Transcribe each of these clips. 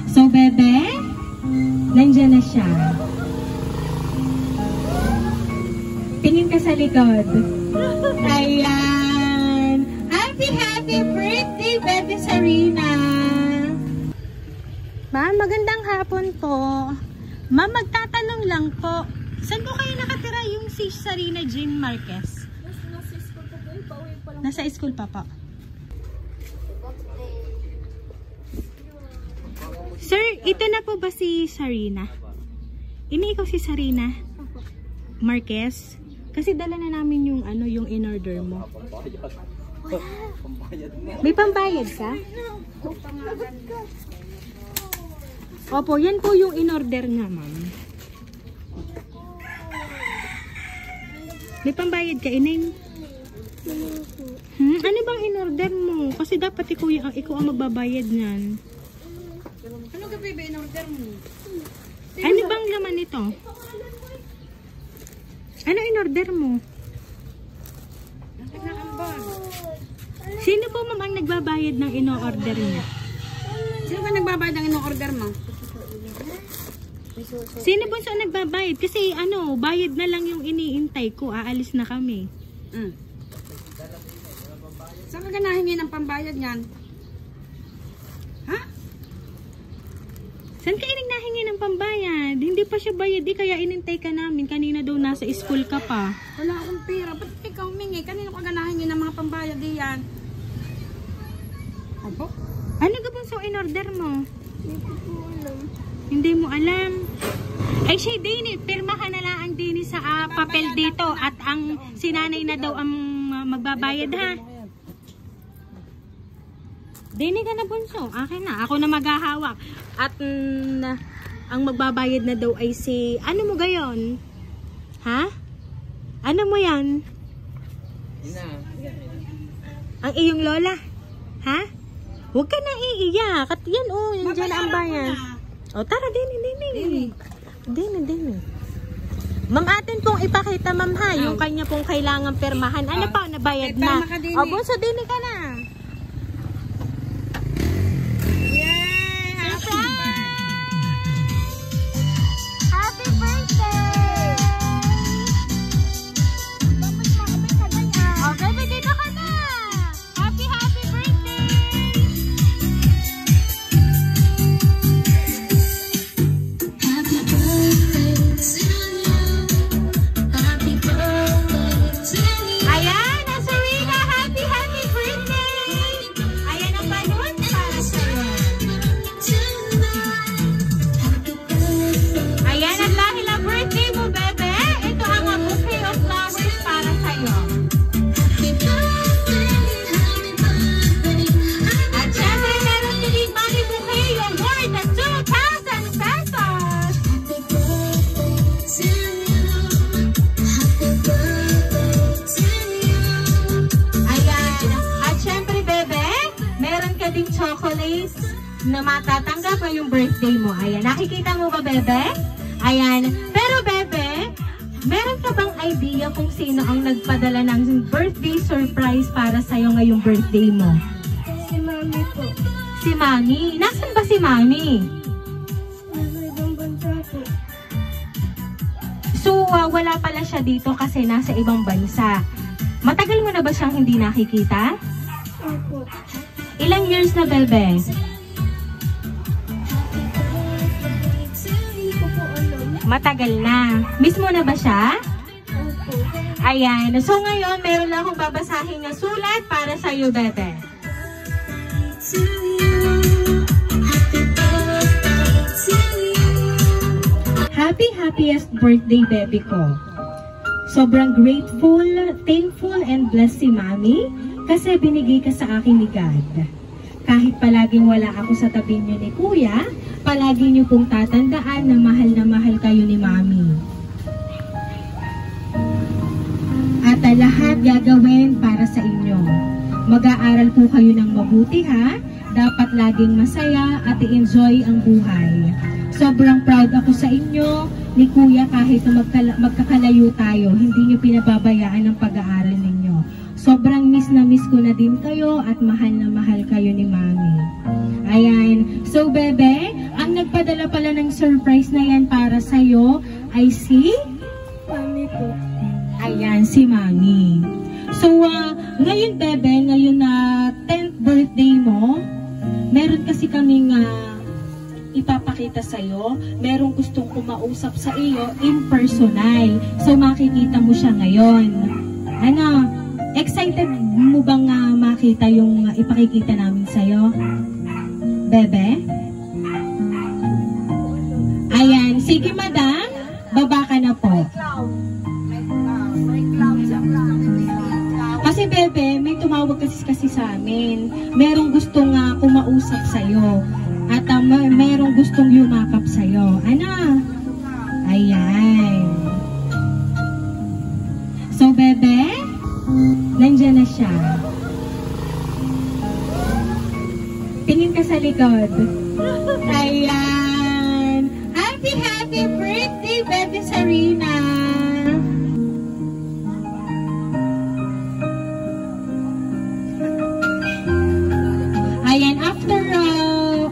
So, bebe, nandyan na siya. Tingin ka sa likod. Ayan. Happy birthday, Bebe Sarina. Ma'am, magandang hapon po. Ma'am, magtatanong lang po. Saan po kayo nakatira yung si Sarina Jane Marquez? Nasa school pa po. Pauwi pa lang. Nasa school pa po. Sir, ito na po ba si Sarina? Ini ikaw si Sarina Marquez? Kasi dala na namin yung ano, yung in-order mo. May pambayad ka? Opo, yan po yung in-order nga, ma'am. May pambayad ka, Ineng? Ano bang in-order mo? Kasi dapat ikaw ang magbabayad niyan. Ano ka ba in-order mo? Ano bang laman nito? Ano in-order mo? Sino po, ma'am, ang nagbabayad ng in-order niya? Sino ka nagbabayad ng in-order mo? Sino po sa nagbabayad? Kasi ano, bayad na lang yung iniintay ko. Aalis na kami. Saan ka nahingi ng pambayad niyan? Ha? Saan ka nahingi ng pambayad? Hindi pa siya bayad, kaya inintay ka namin. Kanina daw nasa school ka pa. Wala akong pera. Ba't ikaw humingi? Kanino ka nahingi ng mga pambayad diyan? Abo? Ano ka po sa in-order mo? Hindi mo alam. Ay siya, Dini, pirma ka na lang ang Dini sa papel dito at ang sinanay na daw ang magbabayad, ha? Dini ka na, bunso. Akin na. Ako na maghahawak. At ang magbabayad na daw ay si... Ano mo gayon? Ha? Ano mo yan? Ang iyong lola? Ha? Huwag ka na iiyak. At yan, oh, yung dyan ang bayan. O, tara, Dini. Ma'am, atin pong ipakita, ma'am, ha, yung kanya pong kailangan permahan. Ano pa, nabayad na. O, bunso, Dini ka na. Yay! Happy birthday! O, baby, dito ka na. Happy birthday! Ayan, Sarina, happy birthday! Ayan ang balon para sa'yo. Ayan, at dahil ang birthday mo, bebe, ito ang bouquet of flowers para sa'yo. At syempre, meron din money bouquet yung worth na 2,000 pesos. Ayan. At syempre, bebe, meron ka ding chocolates na matatanggap ngayong birthday mo. Ayan. Nakikita mo ba, bebe? Ayan. Pero, bebe, meron ka bang idea kung sino ang nagpadala ng birthday surprise para sa'yo ngayong birthday mo? Si Mami po. Si Mami. Nasaan ba si Mami? Nasa ibang bansa po. So, wala pala siya dito kasi nasa ibang bansa. Matagal mo na ba siyang hindi nakikita? Opo. Ilang years na, bebe? Hindi ko po alam. Matagal na. Miss mo na ba siya? Opo. Ayan. So, ngayon, meron lang akong babasahin na sulat para sa'yo, bebe. Happiest birthday, baby ko. Sobrang grateful, thankful, and blessed si Mami kasi binigay ka sa akin ni God. Kahit palaging wala ako sa tabi niyo ni Kuya, palagi niyo pong tatandaan na mahal kayo ni Mami. At lahat gagawin para sa inyo. Mag-aaral po kayo ng mabuti, ha? Dapat laging masaya at i-enjoy ang buhay. Sobrang proud ako sa inyo ni Kuya kahit magkakalayo tayo. Hindi niyo pinababayaan ang pag-aaral ninyo. Sobrang miss ko na din kayo at mahal na mahal kayo ni Mami. Ayan. So, bebe, ang ang nagpadala pala ng surprise na yan para sa'yo ay si? Mami po. Ayan, si Mami. So, ngayon, Bebe, ngayon na 10th birthday mo, meron kasi kaming ipapakita sa'yo. Merong gustong kumausap sa iyo in personal. So, makikita mo siya ngayon. Ano, excited mo bang makita yung ipakikita namin sa'yo? Bebe? Ayan, sige madam, baba ka na po. Kasi Bebe, may tumawag kasi sa amin. Merong gustong kumausap sa'yo. At merong gustong yumakap sa'yo. Ano? Ayan. So Bebe, nandyan na siya. Tingin ka sa likod. Ayan. Happy birthday, Bebe Sarina. Ayan, after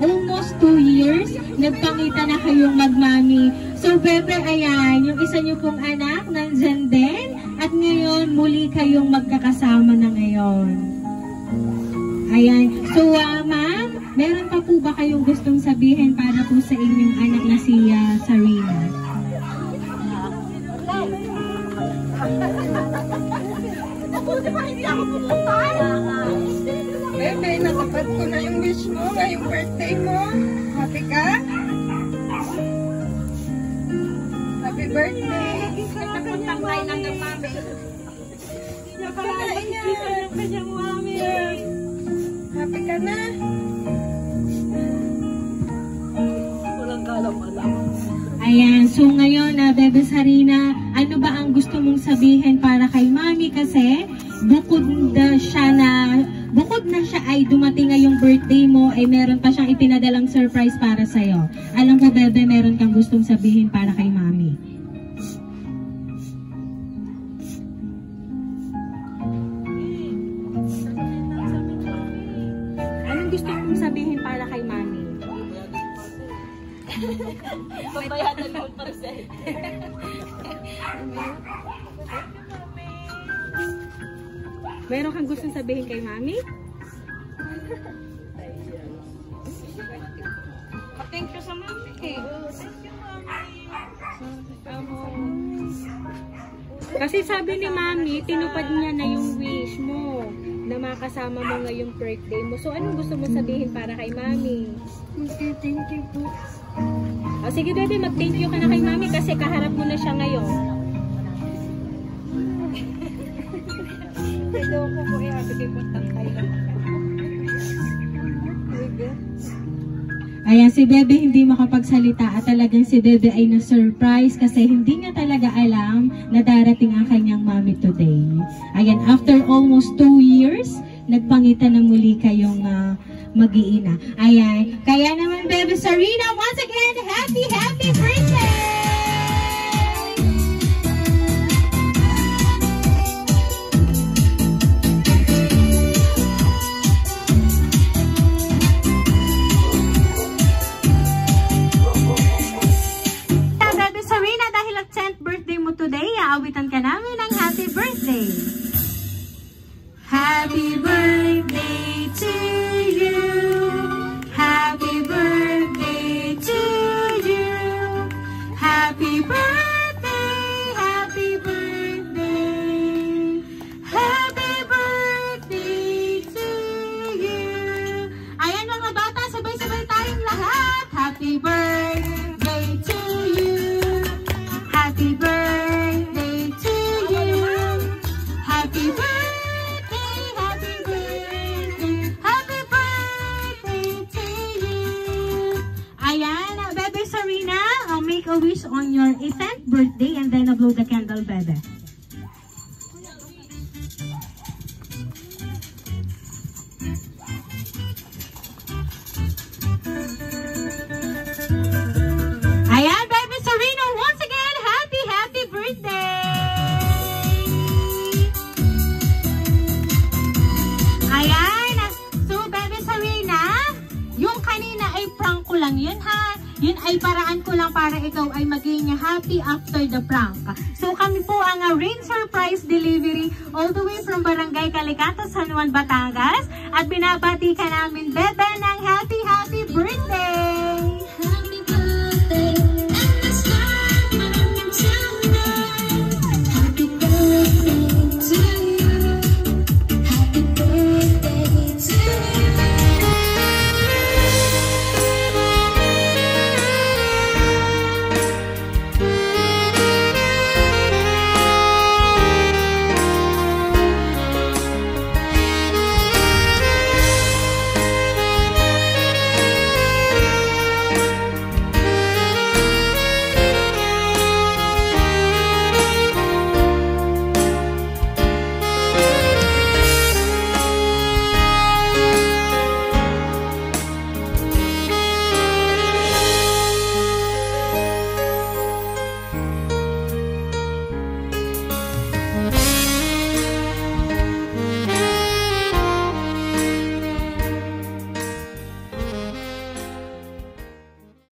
almost 2 years, nagpangita na kayong magmami. So, Bebe, ayan, yung isa niyo pong anak, nandyan din. At ngayon, muli kayong magkakasama na ngayon. Ayan. So, ma'am, meron pa po ba kayong gustong sabihin para po sa inyong anak na si Sarina? Bebe, natapad ko na yung wish mo ngayong birthday mo. Happy ka? Happy birthday! Nagpuntang tayo lang ng mami. Napakain niya yung kanyang mami. Happy ka na? Walang kalam-alam. Ayan, so ngayon, Bebe Sarina, ano ba ang gusto mong sabihin para kay Mami? Kasi bukod na siya ay dumating ngayong birthday mo, ay meron pa siyang ipinadalang surprise para sa'yo. Alam ko, Bebe, meron kang gustong sabihin para kay Mami. Anong gusto mong sabihin para kay Mami? Pabayatan mo pa rin. Meron kang gustong sabihin kay Mami? Thank you sa mami. Thank you, mami. Kasi sabi ni Mami, tinupad niya na yung wish mo na makasama mo ngayong birthday mo. So, anong gusto mo sabihin para kay Mami? Thank you po. O, sige, Bebe, mag-thank you ka na kay Mami kasi kaharap mo na siya ngayon. Hello po po. Happy puntang tayo lang. Ayan, si Bebe hindi makapagsalita at talagang si Bebe ay na-surprise kasi hindi niya talaga alam na darating ang kanyang Mami today. Ayan, after almost 2 years, nagpangita na muli kayong mag-iina. Ayan, kaya naman Bebe Sarina, once again, happy birthday! Today, aawitan ka namin ng happy birthday. Happy birthday to you. Happy birthday to you. Happy birthday, happy birthday. Happy birthday to you. Ayan mga bata, sabay-sabay tayong lahat. Happy birthday to you. Happy birthday. Make a wish on your 10th birthday and then blow the candle, Bebe. Ayan, Bebe Sarina, once again, happy birthday! Ayan, so Bebe Sarina, yung kanina ay prank ko lang yun ha. Yun ay paraan ko lang para ikaw ay maging happy after the prank. So kami po ang Rain Surprise Delivery all the way from Barangay Calicanto, San Juan, Batangas. At binabati ka namin, Bebe, ng happy birthday!